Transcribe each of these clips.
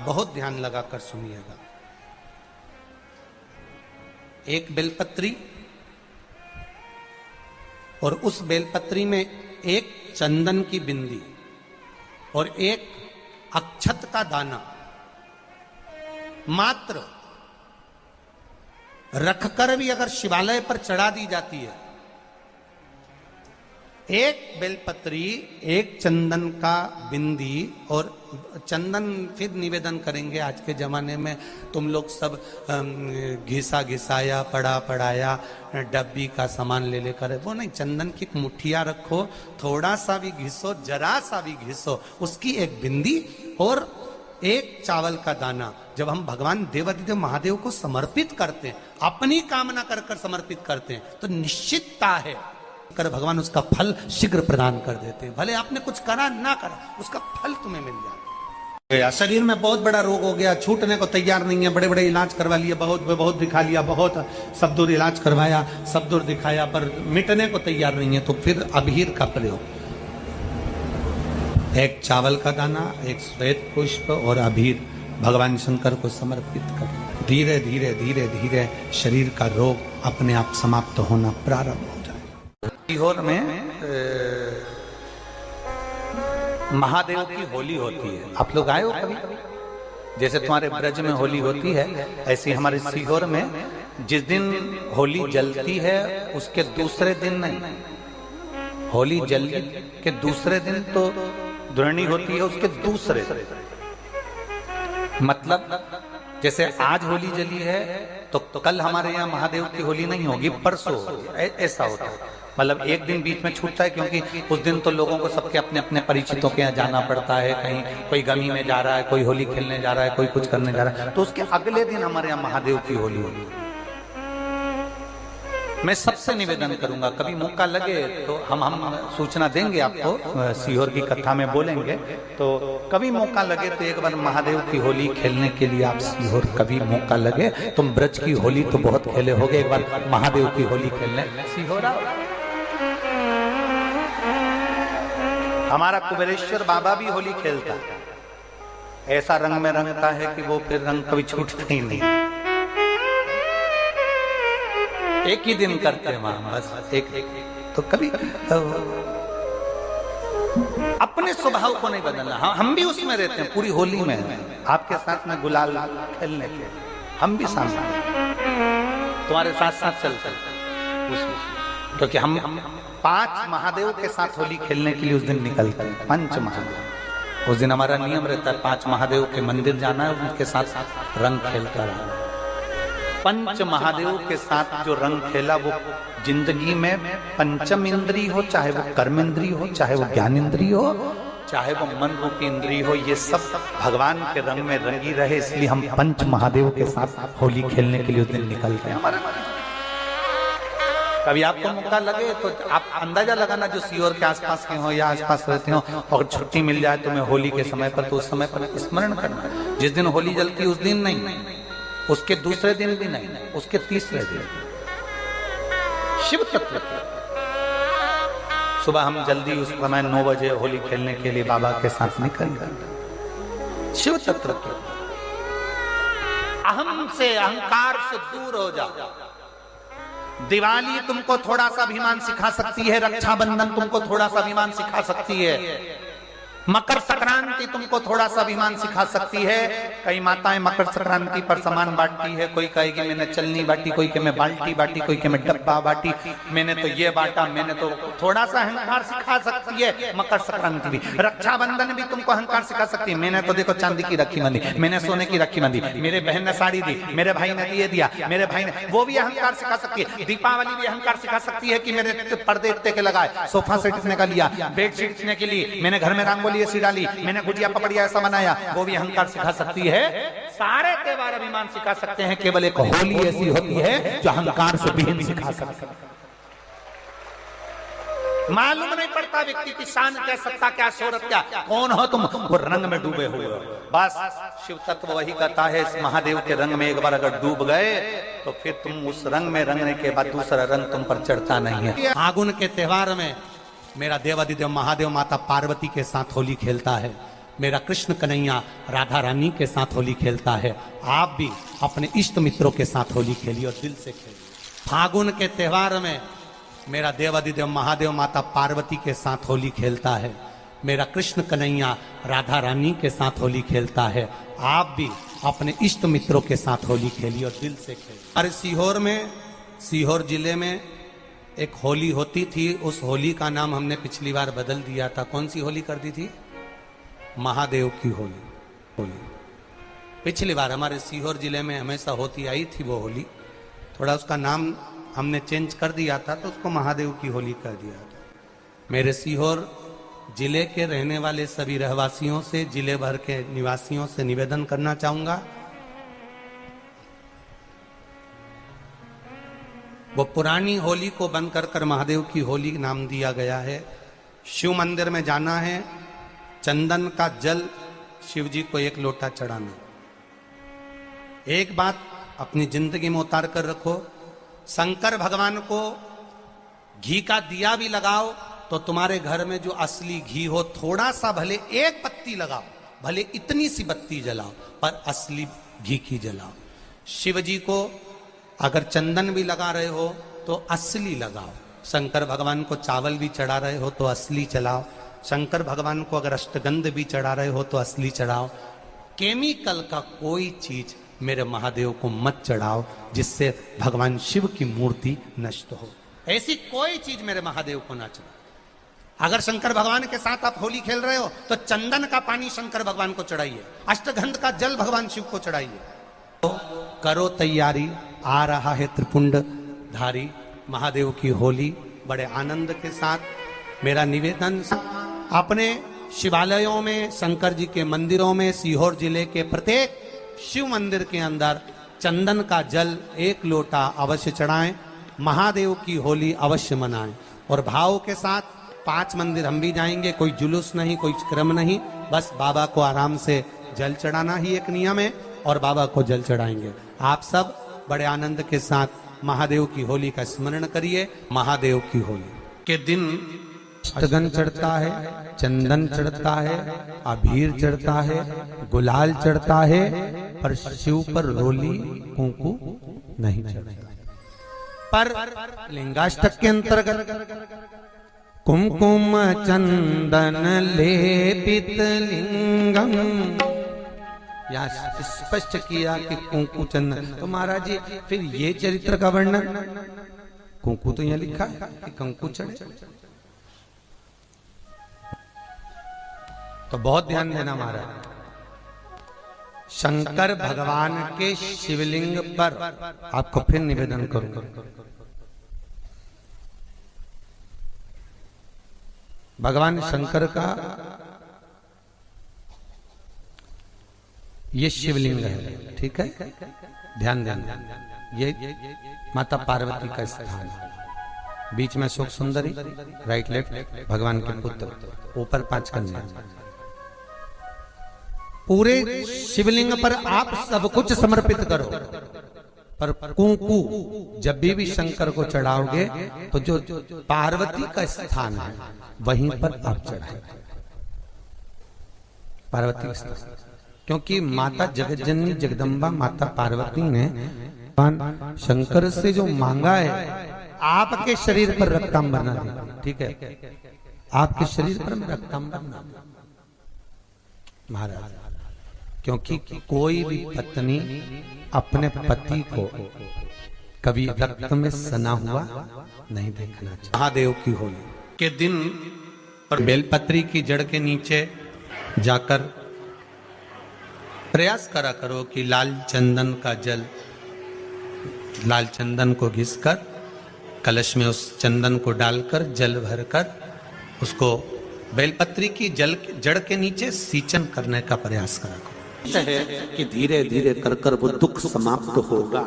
बहुत ध्यान लगाकर सुनिएगा। एक बेलपत्री और उस बेलपत्री में एक चंदन की बिंदी और एक अक्षत का दाना मात्र रखकर भी अगर शिवालय पर चढ़ा दी जाती है, एक बेलपत्री, एक चंदन का बिंदी और चंदन फिर निवेदन करेंगे। आज के जमाने में तुम लोग सब घिसा घिसाया पड़ा पड़ाया डब्बी का सामान ले लेकर, वो नहीं, चंदन की मुठ्ठियां रखो, थोड़ा सा भी घिसो, जरा सा भी घिसो, उसकी एक बिंदी और एक चावल का दाना जब हम भगवान देवाधिदेव महादेव को समर्पित करते हैं, अपनी कामना कर कर समर्पित करते हैं, तो निश्चितता है कर भगवान उसका फल शीघ्र प्रदान कर देते हैं। भले आपने कुछ करा ना करा, उसका फल तुम्हें मिल जाए। शरीर में बहुत बड़ा रोग हो गया, छूटने को तैयार नहीं है, बड़े बड़े इलाज करवा लिए, बहुत दिखा लिया, बहुत सब दूर इलाज करवाया, सब दूर दिखाया, पर मिटने को तैयार नहीं है, तो फिर अबीर का प्रयोग, एक चावल का दाना, एक श्वेत पुष्प और अबीर भगवान शंकर को समर्पित कर धीरे धीरे धीरे धीरे शरीर का रोग अपने आप समाप्त होना प्रारंभ हो जाए। सीहोर में महादेव की होली होती है। आप लोग आए हो कभी? जैसे तुम्हारे ब्रज में होली होती है, ऐसी हमारे सीहोर में जिस दिन होली जलती है उसके दूसरे दिन नहीं, होली जल के दूसरे दिन तो द्रोणी होती है, उसके दूसरे मतलब जैसे आज होली जली है तो कल हमारे यहाँ महादेव की होली नहीं होगी, परसों ऐसा होता है। मतलब एक दिन बीच में छूटता है, क्योंकि उस दिन तो लोगों को सबके अपने अपने परिचितों के यहाँ जाना पड़ता है, कहीं कोई गमी में जा रहा है, कोई होली खेलने जा रहा है, कोई कुछ करने जा रहा है, तो उसके अगले दिन हमारे यहाँ महादेव की होली होगी। मैं सबसे निवेदन करूंगा, कभी मौका लगे तो हम सूचना देंगे आपको, सीहोर की कथा में बोलेंगे, तो कभी मौका लगे तो एक बार महादेव की होली खेलने के लिए आप सीहोर कभी मौका लगे, तुम ब्रज की होली तो बहुत खेले होगे, एक बार महादेव की होली खेलने सीहोर आओ। हमारा कुबेरेश्वर बाबा भी होली खेलता है, ऐसा रंग में रंगता है कि वो फिर रंग कभी छूटता ही नहीं। एक ही दिन करते हैं वहां, बस एक तो कभी अपने स्वभाव को नहीं बदलना। हम भी उसमें रहते हैं, पूरी होली में आपके साथ में गुलाल खेलने के हम भी सामने तुम्हारे साथ साथ चलते हैं, क्योंकि हम 5 महादेव के साथ होली खेलने के लिए उस दिन निकलते हैं। 5 महादेव, उस दिन हमारा नियम रहता है 5 महादेव के मंदिर जाना है, उनके साथ रंग खेलता रहना। 5 महादेव के साथ जो रंग खेला वो जिंदगी में पंचम इंद्री हो, चाहे वो कर्म इंद्री हो, चाहे वो ज्ञान इंद्री हो, चाहे वो मन रूपी इंद्री हो, ये सब भगवान के रंग में रंगी रहे, इसलिए हम 5 महादेव के साथ होली खेलने के लिए उस दिन निकलते हैं। कभी आपको मौका लगे तो आप अंदाजा लगाना, जो सीहोर के आसपास के हो या आसपास रहते हो, और छुट्टी मिल जाए तुम्हें होली के समय पर, तो उस समय पर स्मरण करना, जिस दिन होली जलती उस दिन नहीं, उसके दूसरे दिन भी नहीं, उसके तीसरे दिन शिव तत्व सुबह हम जल्दी उस समय 9 बजे होली खेलने के लिए बाबा के साथ निकल गए। शिव तत्व अहम से, अहंकार से दूर हो जाओ। दिवाली तुमको थोड़ा सा अभिमान सिखा सकती है, रक्षाबंधन तुमको थोड़ा सा अभिमान सिखा सकती है, मकर संक्रांति तुमको थोड़ा सा अभिमान सिखा सकती है। कई माताएं मकर संक्रांति पर सामान बांटती है, कोई कहेगी मैंने चलनी बांटी, कोई के मैं बाल्टी बांटी, कोई के मैं डब्बा बांटी, मैंने तो ये बांटा, मैंने तो थोड़ा सा अहंकार सिखा सकती है मकर संक्रांति भी। रक्षाबंधन भी तुमको अहंकार सिखा सकती है, मैंने तो देखो चांदी की राखी बांधी, मैंने सोने की राखी बांधी, मेरे बहन ने साड़ी दी, मेरे भाई ने ये दिया, मेरे भाई ने, वो भी अहंकार सिखा सकती है। दीपावली भी अहंकार सिखा सकती है कि मेरे पर्दे इतने के लगाए, सोफा सेट इतने का लिया, बेड शीट इतने के लिए, मैंने घर में रंगोली ऐसी डाली, मैंने गुजिया पपड़िया ऐसा बनाया, वो भी अहंकार सिखा सकती है। सारे त्योहार अभिमान सिखा सकते हैं, केवल एक होली ऐसी होती है जो अहंकार से विहीन सिखा सकती है। मालूम नहीं पड़ता व्यक्ति की शान क्या, सत्ता क्या, शोहरत क्या, कौन हो तुम, वो रंग में डूबे हुए हो। बस शिव तत्व वही कहता है, इस महादेव के रंग में एक बार अगर डूब गए तो फिर तुम उस रंग में रंगने के बाद दूसरा रंग तुम पर चढ़ता नहीं है। फागुन के त्योहार में मेरा देवाधिदेव महादेव माता पार्वती के साथ होली खेलता है। मेरा कृष्ण कन्हैया राधा रानी के साथ होली खेलता है। आप भी अपने इष्ट मित्रों के साथ होली खेलिए और दिल से खेलिए। फागुन के त्योहार में मेरा देवादिदेव महादेव माता पार्वती के साथ होली खेलता है। मेरा कृष्ण कन्हैया राधा रानी के साथ होली खेलता है। आप भी अपने इष्ट मित्रों के साथ होली खेलिए और दिल से खेलिए। अरे सीहोर जिले में एक होली होती थी, उस होली का नाम हमने पिछली बार बदल दिया था। कौन सी होली कर दी थी? महादेव की होली। पिछली बार हमारे सीहोर जिले में हमेशा होती आई थी वो होली, थोड़ा उसका नाम हमने चेंज कर दिया था तो उसको महादेव की होली कर दिया था। मेरे सीहोर जिले के रहने वाले सभी रहवासियों से, जिले भर के निवासियों से निवेदन करना चाहूंगा, वो पुरानी होली को बंद कर महादेव की होली नाम दिया गया है। शिव मंदिर में जाना है, चंदन का जल शिव जी को 1 लोटा चढ़ाना। एक बात अपनी जिंदगी में उतार कर रखो, शंकर भगवान को घी का दिया भी लगाओ तो तुम्हारे घर में जो असली घी हो, थोड़ा सा भले 1 पत्ती लगाओ, भले इतनी सी बत्ती जलाओ, पर असली घी की जलाओ। शिव जी को अगर चंदन भी लगा रहे हो तो असली लगाओ। शंकर भगवान को चावल भी चढ़ा रहे हो तो असली चढ़ाओ। शंकर भगवान को अगर अष्टगंध भी चढ़ा रहे हो तो असली चढ़ाओ। केमिकल का कोई चीज मेरे महादेव को मत चढ़ाओ जिससे भगवान शिव की मूर्ति नष्ट हो। ऐसी कोई चीज मेरे महादेव को ना चढ़ाओ। अगर शंकर भगवान के साथ आप होली खेल रहे हो तो चंदन का पानी शंकर भगवान को चढ़ाइए, अष्टगंध का जल भगवान शिव को चढ़ाइए। तो करो तैयारी, आ रहा है त्रिपुंड धारी महादेव की होली। बड़े आनंद के साथ मेरा निवेदन, अपने शिवालयों में, शंकर जी के मंदिरों में, सीहोर जिले के प्रत्येक शिव मंदिर के अंदर चंदन का जल 1 लोटा अवश्य चढ़ाएं, महादेव की होली अवश्य मनाएं। और भाव के साथ 5 मंदिर हम भी जाएंगे, कोई जुलूस नहीं, कोई क्रम नहीं, बस बाबा को आराम से जल चढ़ाना ही एक नियम है और बाबा को जल चढ़ाएंगे। आप सब बड़े आनंद के साथ महादेव की होली का स्मरण करिए। महादेव की होली के दिन अष्टगंध चढ़ता है, चंदन चढ़ता है, अबीर चढ़ता है, गुलाल चढ़ता है, पर शिव पर रोली कुंकू नहीं चढ़ता। पर लिंगाष्टक के अंतर्गत कुमकुम चंदन लेपित लिंगम, या स्पष्ट किया कि कुंकू चंदन। तो महाराज जी फिर ये चरित्र का वर्णन, कुंकू तो यहाँ लिखा है कि कंकु चढ़े, तो बहुत ध्यान देना महाराज। शंकर भगवान के शिवलिंग पर आपको फिर निवेदन करूंगा, भगवान शंकर का ये शिवलिंग है, ठीक है, ध्यान देना। ये माता पार्वती का स्थान है, बीच में अशोक सुंदरी, राइट लेफ्ट भगवान के पुत्र, ऊपर 5 कन्या। पूरे शिवलिंग पर आप सब कुछ समर्पित करो, पर कुंकू जब भी शंकर को चढ़ाओगे तो जो पार्वती का स्थान है वहीं पर आप चढ़ाए, पार्वती का स्थान। क्योंकि माता जगज्जननी जगदम्बा माता पार्वती ने शंकर से जो मांगा है, आपके शरीर पर रक्तांबर ना दे, ठीक है, आपके शरीर पर रक्तांबर ना दे महाराज। क्योंकि कोई भी पत्नी अपने पति को कभी रक्त में सना हुआ नहीं देखना चाहिए। महादेव की होली के दिन पर बेलपत्री की जड़ के नीचे जाकर प्रयास करा करो कि लाल चंदन का जल, लाल चंदन को घिसकर कलश में उस चंदन को डालकर जल भरकर उसको बेलपत्री की जड़ के नीचे सींचन करने का प्रयास करा करो। है कि धीरे धीरे कर कर वो दुख समाप्त होगा,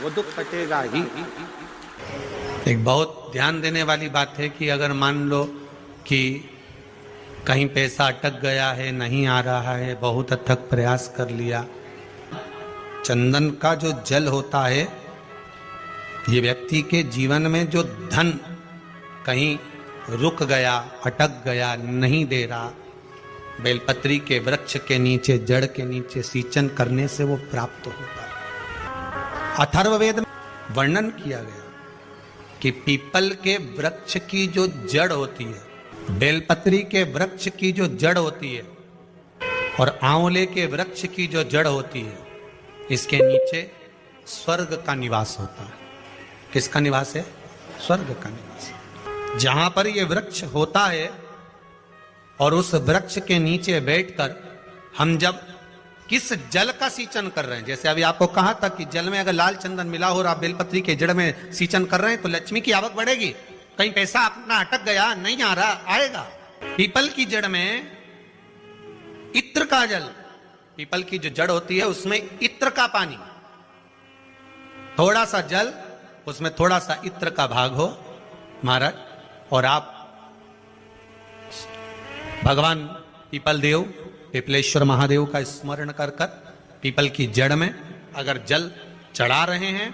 वो दुख कटेगा ही। एक बहुत ध्यान देने वाली बात है कि अगर मान लो कि कहीं पैसा अटक गया है, नहीं आ रहा है, बहुत अथक प्रयास कर लिया, चंदन का जो जल होता है ये व्यक्ति के जीवन में जो धन कहीं रुक गया, अटक गया, नहीं दे रहा, बेलपत्री के वृक्ष के नीचे, जड़ के नीचे सिंचन करने से वो प्राप्त होता है। अथर्ववेद में वर्णन किया गया कि पीपल के वृक्ष की जो जड़ होती है, बेलपत्री के वृक्ष की जो जड़ होती है और आंवले के वृक्ष की जो जड़ होती है, इसके नीचे स्वर्ग का निवास होता है। किसका निवास है? स्वर्ग का निवास। जहां पर ये वृक्ष होता है और उस वृक्ष के नीचे बैठकर हम जब किस जल का सिंचन कर रहे हैं, जैसे अभी आपको कहा था कि जल में अगर लाल चंदन मिला हो और आप बेलपत्री के जड़ में सिंचन कर रहे हैं तो लक्ष्मी की आवक बढ़ेगी। कहीं पैसा अपना अटक गया, नहीं आ रहा, आएगा। पीपल की जड़ में इत्र का जल, पीपल की जो जड़ होती है उसमें इत्र का पानी, थोड़ा सा जल, उसमें थोड़ा सा इत्र का भाग हो महाराज, और आप भगवान पीपल देव, पिपलेश्वर महादेव का स्मरण कर कर पीपल की जड़ में अगर जल चढ़ा रहे हैं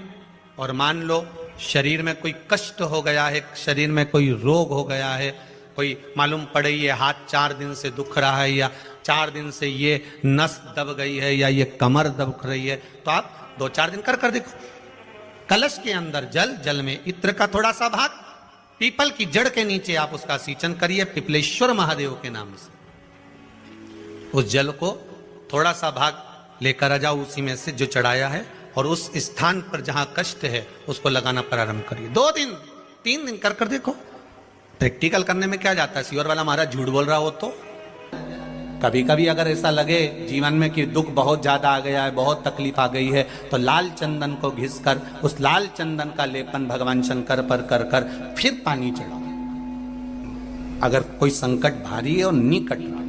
और मान लो शरीर में कोई कष्ट हो गया है, शरीर में कोई रोग हो गया है, कोई मालूम पड़े ये हाथ 4 दिन से दुख रहा है या 4 दिन से ये नस दब गई है या ये कमर दब रही है, तो आप 2-4 दिन कर देखो। कलश के अंदर जल, जल में इत्र का थोड़ा सा भाग, पीपल की जड़ के नीचे आप उसका सिंचन करिए पिपलेश्वर महादेव के नाम से। उस जल को थोड़ा सा भाग लेकर आ जाओ उसी में से जो चढ़ाया है, और उस स्थान पर जहां कष्ट है उसको लगाना प्रारंभ करिए। 2 दिन 3 दिन कर देखो। प्रैक्टिकल करने में क्या जाता है? सियोर वाला महाराज झूठ बोल रहा हो तो कभी कभी अगर ऐसा लगे जीवन में कि दुख बहुत ज्यादा आ गया है, बहुत तकलीफ आ गई है, तो लाल चंदन को घिसकर उस लाल चंदन का लेपन भगवान शंकर पर कर फिर पानी चढ़ाओ। अगर कोई संकट भारी है और नहीं कट रहा